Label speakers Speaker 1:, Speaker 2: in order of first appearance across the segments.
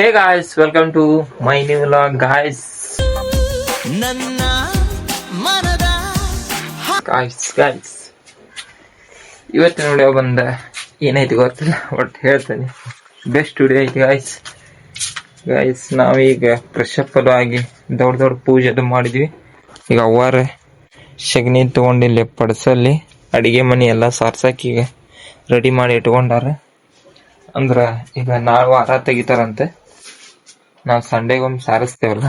Speaker 1: Hey guys, welcome to my new vlog guys. ನನ್ನ ಮನದ guys ಇವತ್ತಿನ ವಿಡಿಯೋ ಬಂದ ಏನೈತಿ ಗೊತ್ತಿಲ್ಲ ಬಟ್ ಹೇಳ್ತೇನೆ. ಬೆಸ್ಟ್ ವಿಡಿಯೋ ಐತಿ ಗೈಸ್. ನಾವೀಗ ಫ್ರೆಶ್ ಅಪ್ ಆಗಿ ದೊಡ್ಡ ಪೂಜೆ ಅದು ಮಾಡಿದ್ವಿ. ಈಗ ಅವ್ವಾರ ಶಗಣಿ ತಗೊಂಡಿಲ್ಲಿ ಪಡಸಲ್ಲಿ ಅಡಿಗೆ ಮನೆ ಎಲ್ಲ ಸಾರ್ಸಕ್ ಈಗ ರೆಡಿ ಮಾಡಿ ಇಟ್ಕೊಂಡಾರ. ಅಂದ್ರ ಈಗ ನಾಳೆ ವಾರ ತೆಗಿತಾರಂತೆ. ನಾವು ಸಂಡೇಗೊಮ್ಮೆ ಸಾರಿಸ್ತೇವಲ್ಲ,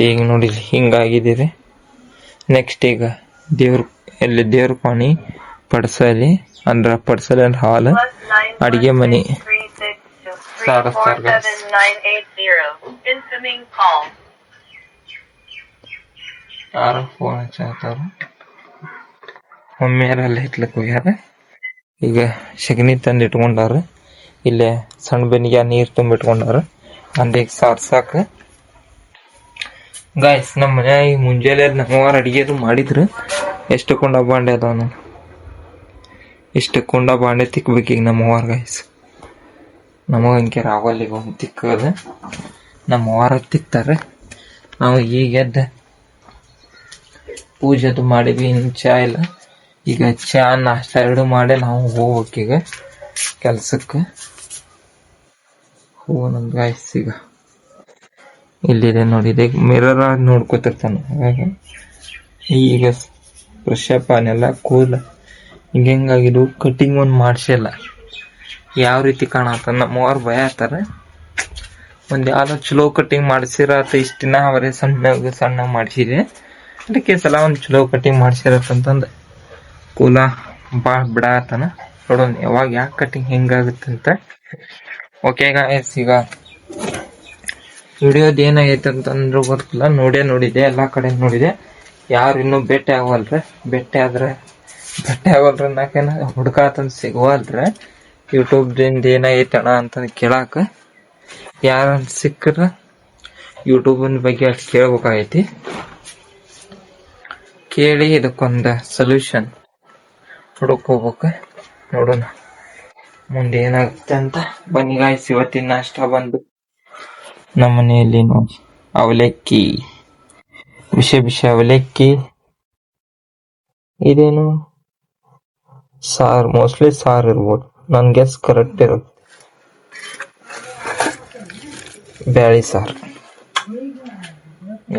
Speaker 1: ಈಗ ನೋಡಿ ಹಿಂಗಾಗಿದ್ದೀರಿ. ನೆಕ್ಸ್ಟ್ ಈಗ ದೇವ್ರ ಪಾಣಿ ಪಡ್ಸಲಿ ಅಂದ್ರ ಪಡ್ಸಲಿ ಅಂದ್ರ ಹಾಲ್ ಅಡಿಗೆ ಮನಿ ಸಾರಿಸ್ತಾರ. ಯಾರು ಫೋನ್ ಹಚ್ಚಾತಾರ, ಮಮ್ಮಿಯಾರೆಲ್ಲ ಹಿಟ್ಲಕ್ ಹೋಗ್ಯಾರ. ಈಗ ಶಗಣಿ ತಂದು ಇಟ್ಕೊಂಡಾರ. ಇಲ್ಲೇ ಸಣ್ಣ ಬೆನ್ನಿಗೆ ನೀರ್ ತುಂಬಿಟ್ಕೊಂಡಾರ ಅಂದೀಗ ಸಾರ್ಸಾಕ. ಗಾಯ್ಸ್ ನಮ್ಮ ಮನ್ಯಾಗ ಮುಂಜಾನೆ ನಮ್ಮವಾರ ಅಡಿಗೆದು ಮಾಡಿದ್ರು. ಎಷ್ಟು ಕುಂಡ ಬಾಂಡೆ ಅದಾವ ನಾನು, ಇಷ್ಟು ಕುಂಡ ಬಾಂಡೆ ತಿಕ್ಬೇಕೀಗ ನಮ್ಮವಾರ ಗಾಯ್ಸ್. ನಮಗ ಅಂಕೆ ರಾವಲ್ ಈಗ ಒಂದು ತಿಕ್ಕದ ನಮ್ಮವಾರ ತಿಕ್ತಾರೆ. ನಾವು ಈಗ ಎದ್ದ ಪೂಜೆದು ಮಾಡಿದ್ವಿ. ಇನ್ನು ಚಾ ಇಲ್ಲ. ಈಗ ಚಾ ನಾಷ್ಟ ಎರಡು ಮಾಡಿ ನಾವು ಹೋಗ್ಬೇಕೀಗ ಕೆಲ್ಸಕ್ಕೆ. ನಮ್ ಗಾಯ್ಸ್ ಈಗ ಇಲ್ಲಿದೆ ನೋಡಿದೆ, ಮಿರರ್ ನೋಡ್ಕೊತಿರ್ತಾನ. ಈಗ ಫ್ರೆಶ್ ಅಪ್ ಅವನೆಲ್ಲ ಕೂಲ್ ಹಿಂಗಾಗಿದ್ದು ಕಟಿಂಗ್ ಒಂದು ಮಾಡ್ಸಿಲ್ಲ. ಯಾವ ರೀತಿ ಕಾಣತ್ತ ನಮ್ಮವ್ರು ಭಯ ಆತಾರ. ಒಂದ್ ಯಾವ್ದೋ ಚಲೋ ಕಟಿಂಗ್ ಮಾಡ್ಸಿರತ್ತ. ಇಷ್ಟ ದಿನ ಅವರೇ ಸಣ್ಣ ಮಾಡ್ಸಿದೆ, ಅದಕ್ಕೆ ಸಲ ಒಂದ್ ಚಲೋ ಕಟಿಂಗ್ ಮಾಡ್ಸಿರತ್ತಂತಂದ ಕೂಲ ಬಾಳ್ ಬಿಡಾತನ. ನೋಡೋಣ ಯಾವಾಗ ಯಾಕೆ ಕಟಿಂಗ್ ಹೆಂಗಾಗುತ್ತಂತ. ಓಕೆ ಗಾಯ್ಸ್, ಈಗ ವಿಡಿಯೋದ್ ಏನಾಗೈತೆ ಅಂತಂದ್ರು ಗೊತ್ತಿಲ್ಲ. ನೋಡಿದೆ ಎಲ್ಲಾ ಕಡೆ ನೋಡಿದೆ. ಯಾರು ಇನ್ನೂ ಭೇಟಿ ಆಗವಲ್ರೆ. ಭೇಟಿ ಆಗವಲ್ರ ನಾಕೇನ ಹುಡ್ಕಾತಂದ್ ಸಿಗವಲ್ರೆ. ಯೂಟ್ಯೂಬ್ದಿಂದ ಏನಾಗೈತೆ ಅಣ್ಣ ಅಂತ ಕೇಳಾಕ ಯಾರ ಸಿಕ್ಕರ ಯೂಟ್ಯೂಬಿನ ಬಗ್ಗೆ ಅಷ್ಟು ಕೇಳ್ಬೇಕಾಗೈತಿ. ಕೇಳಿ ಇದಕ್ಕೊಂದು ಸೊಲ್ಯೂಷನ್ ಹುಡುಕೋಬೇಕು. ನೋಡೋಣ ಮುಂದೆ ಏನಾಗುತ್ತೆ ಅಂತ. ಬನ್ನಿ ಗಾಯ್ಸ್, ಇವತ್ತಿನ ನಾಷ್ಟ ಬಂದು ನಮ್ಮ ಮನೆಯಲ್ಲಿ ನೋಡಿ ಅವಲಕ್ಕಿ, ಬಿಸಿ ಅವಲಕ್ಕಿ. ಇದೇನು ಸಾರು, ಮೋಸ್ಟ್ಲಿ ಸಾರು ಇರ್ಬೋದು, ನನ್ ಗೆಸ್ ಕರೆಕ್ಟ್ ಇರುತ್ತೆ. ಬ್ಯಾಳಿ ಸಾರು.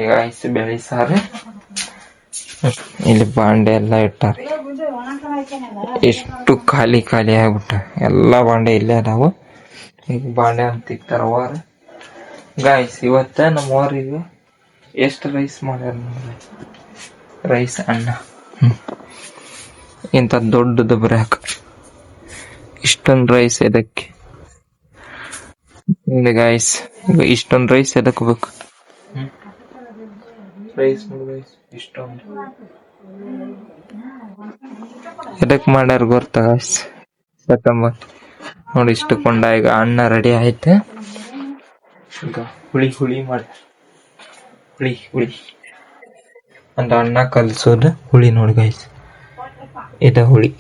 Speaker 1: ಈಗ ಬ್ಯಾಳಿ ಸಾರು. ಇಲ್ಲಿ ಬಾಂಡೆ ಎಲ್ಲ ಇಟ್ಟಾರೆ. ಎಷ್ಟು ಖಾಲಿ ಆಗ್ಬಿಟ್ಟ. ಎಲ್ಲಾ ಬಾಂಡೆ ಇಲ್ಲೇ ಅದಾವು. ಈಗ ಬಾಂಡೆ ಅಂತ ಇಕ್ತಾರ ವಾರ. ಗಾಯ್ಸ್ ಇವತ್ತ ನಮ್ಮ ವಾರಿಗೆ ಎಷ್ಟು ರೈಸ್ ಮಾಡ್ಯಾರ ನೋಡ್ರಿ. ರೈಸ್ ಅನ್ನ ಇಂತ ದೊಡ್ಡದು ಬರಾಕ ಇಷ್ಟೊಂದು ರೈಸ್ ಎದಕ್ಕೆ ಗಾಯ್ಸ್? ಈಗ ಇಷ್ಟೊಂದು ರೈಸ್ ಎದಕ್ ಬೇಕು? ರೈಸ್ ಇಷ್ಟೊಂದು ಎದಕ್ ಮಾಡ್ಯಾರ ಗೊತ್ತಾ ಗಾಯ್ಸ್? ನೋಡಿ ಇಷ್ಟು ಕೊಂಡ. ಈಗ ಅನ್ನ ರೆಡಿ ಆಯ್ತು. ಈಗ ಹುಳಿ ಮಾಡ್ಯಾರ. ಹುಳಿ ಒಂದು ಅನ್ನ ಕಲ್ಸೋದು ಹುಳಿ ನೋಡಿ ಗಾಯ್ಸ್. ಇದ ಹುಳಿ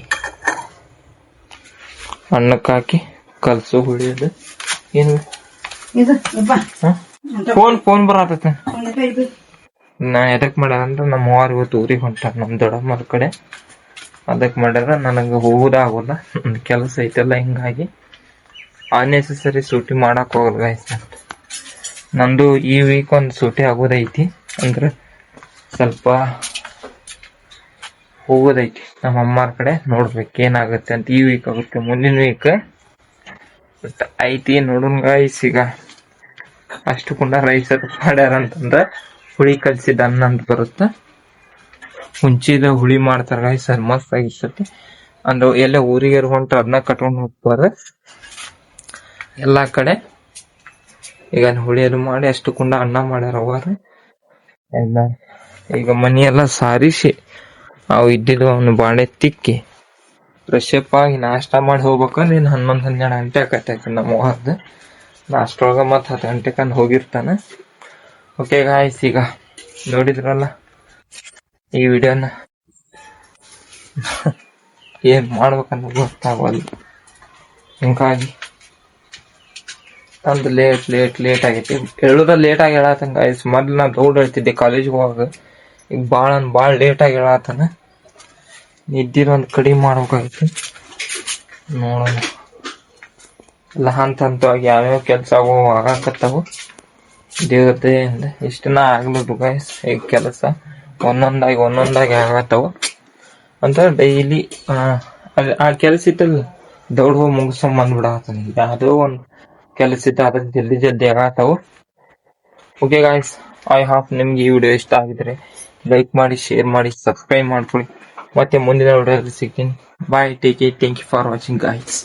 Speaker 1: ಅನ್ನಕ್ಕೆ ಹಾಕಿ ಕಲ್ಸೋ ಹುಳಿ. ಅದು ಏನು ಫೋನ್ ಬರತೈತೆ. ನಾ ಎದಕ್ ಮಾಡ್ಯಾರ ಅಂದ್ರೆ ನಮ್ಮ ಅವ್ವಾರ ಇವತ್ತು ಊರಿಗೆ ಹೊಂಟಾರ, ನಮ್ ದೊಡ್ಡಮ್ಮರ ಕಡೆ. ಅದಕ್ ಮಾಡ್ಯಾರ. ನನಗೆ ಹೋಗೋದಾಗೋಲ್ಲ, ಒಂದು ಕೆಲಸ ಐತೆಲ್ಲ. ಹಿಂಗಾಗಿ ಅನ್ನೆಸೆಸರಿ ಸೂಟಿ ಮಾಡಕ್ ಹೋಗಲ್ಲ ಗಾಯ್ಸ್. ನಂದು ಈ ವೀಕ್ ಒಂದು ಸೂಟಿ ಆಗೋದೈತಿ. ಅಂದ್ರೆ ಸ್ವಲ್ಪ ಹೋಗೋದೈತಿ ನಮ್ಮ ಅಮ್ಮರ ಕಡೆ. ನೋಡ್ಬೇಕು ಏನಾಗುತ್ತೆ ಅಂತ. ಈ ವೀಕ್ ಆಗುತ್ತೆ, ಮುಂದಿನ ವೀಕ್ ಐತಿ. ನೋಡೋಣ ಗಾಯ್ಸ್. ಈಗ ಅಷ್ಟು ಕುಂಡ ರೈಸ್ ಅದು ಮಾಡ್ಯಾರ ಅಂತಂದ್ರ ಹುಳಿ ಕಲ್ಸಿದ ಅನ್ನ ಅಂತ ಬರುತ್ತ. ಮುಂಚಿದ ಹುಳಿ ಮಾಡ್ತಾರ ಗಾಯ್ಸ್, ಅದು ಮಸ್ತ್ ಆಗಿರ್ತೈತಿ. ಅಂದ್ರೆ ಎಲ್ಲ ಊರಿಗೆ ಹೊಂಟ್ರ ಅದನ್ನ ಕಟ್ಕೊಂಡು ಹೋಗ್ತಾರ ಎಲ್ಲಾ ಕಡೆ. ಈಗ ಹುಳಿ ಅದು ಮಾಡಿ ಅಷ್ಟು ಕುಂಡ ಅನ್ನ ಮಾಡ್ಯಾರ ಅವ್ವಾರ ಎಲ್ಲ. ಈಗ ಮನೆಯೆಲ್ಲ ಸಾರಿಸಿ ಅವು ಇದ್ದಿದ್ದು ಅವನು ಬಾಂಡೆ ತಿಕ್ಕಿ ಫ್ರೆಶ್ ಅಪ್ ಆಗಿ ನಾಷ್ಟ ಮಾಡಿ ಹೋಗ್ಬೇಕಂದ್ರೆ ಇನ್ನು 11-12 ಗಂಟೆ ಆಕೈತೆ ನಮ್ಮ ಅವ್ವಾರ್ದು. ನಾಷ್ಟ ಒಳಗ ಮತ್ 10 ಗಂಟೆಕಂದ್ ಹೋಗಿರ್ತಾನ. ಓಕೆ ಗಾಯ್ಸ್, ಈಗ ನೋಡಿದ್ರಲ್ಲ ಈ ವಿಡಿಯೋನ. ಏನ್ ಮಾಡ್ಬೇಕನ್ನೋ ಗೊತ್ತಾಗಲ್ಲ. ಹಿಂಗಾಗಿ ಅಂದ್ ಲೇಟ್ ಆಗೈತಿ. ಹೇಳುದ ಲೇಟ್ ಆಗಿ ಹೇಳತ್ತಂಗ ಗಾಯ್ಸ್. ಮೊದ್ಲು ನಾ ದೌಡ್ ಹೇಳ್ತಿದ್ದೆ ಕಾಲೇಜ್ಗೆ ಹೋಗಾಗ. ಈಗ ಭಾಳ ಲೇಟ್ ಆಗಿ ಹೇಳತ್ತಾನ. ನಿದ್ದಿನ ಒಂದ್ ಕಡಿಮೆ ಮಾಡ್ಬೇಕಾಗೈತಿ. ನೋಡೋಣ ಎಲ್ಲ ಹಂತವಾಗಿ ಯಾವ್ಯಾವ ಕೆಲ್ಸ ಆಗಾಕತ್ತಾವು. ದೇವ್ರ ದಯೆಯಿಂದ ಇಷ್ಟನ ಆಗ್ಲದು ಗಾಯ್ಸ್. ಈಗ ಕೆಲಸ ಒಂದೊಂದಾಗಿ ಆಗತ್ತಾವ ಅಂತ ಡೈಲಿ ಆ ಕೆಲ್ಸ ಇತ್ತಲ್ಲ ದೌಡ್ ಹೋಗಿ ಮುಗಿಸ್ಕೊಂಡ್ ಬಂದ್ಬಿಡತ್ತಾನ. ಯಾವ್ದೋ ಒಂದ್ ಕೆಲಸ ಇತ್ತು ಅದ್ರ ಜಲ್ದಿ ಆಗತ್ತಾವು. ಓಕೆ ಗಾಯ್ಸ್, ಐ ಹಾಪ್ ನಿಮ್ಗೆ ಈ ವಿಡಿಯೋ ಇಷ್ಟ ಆಗಿದ್ರೆ ಲೈಕ್ ಮಾಡಿ, ಶೇರ್ ಮಾಡಿ, ಸಬ್ಸ್ಕ್ರೈಬ್ ಮಾಡ್ಕೊಳ್ಳಿ. ಮತ್ತೆ ಮುಂದಿನ ವಿಡಿಯೋದಲ್ಲಿ ಸಿಗ್ತೀನಿ. Bye, take care, thank you for watching guys.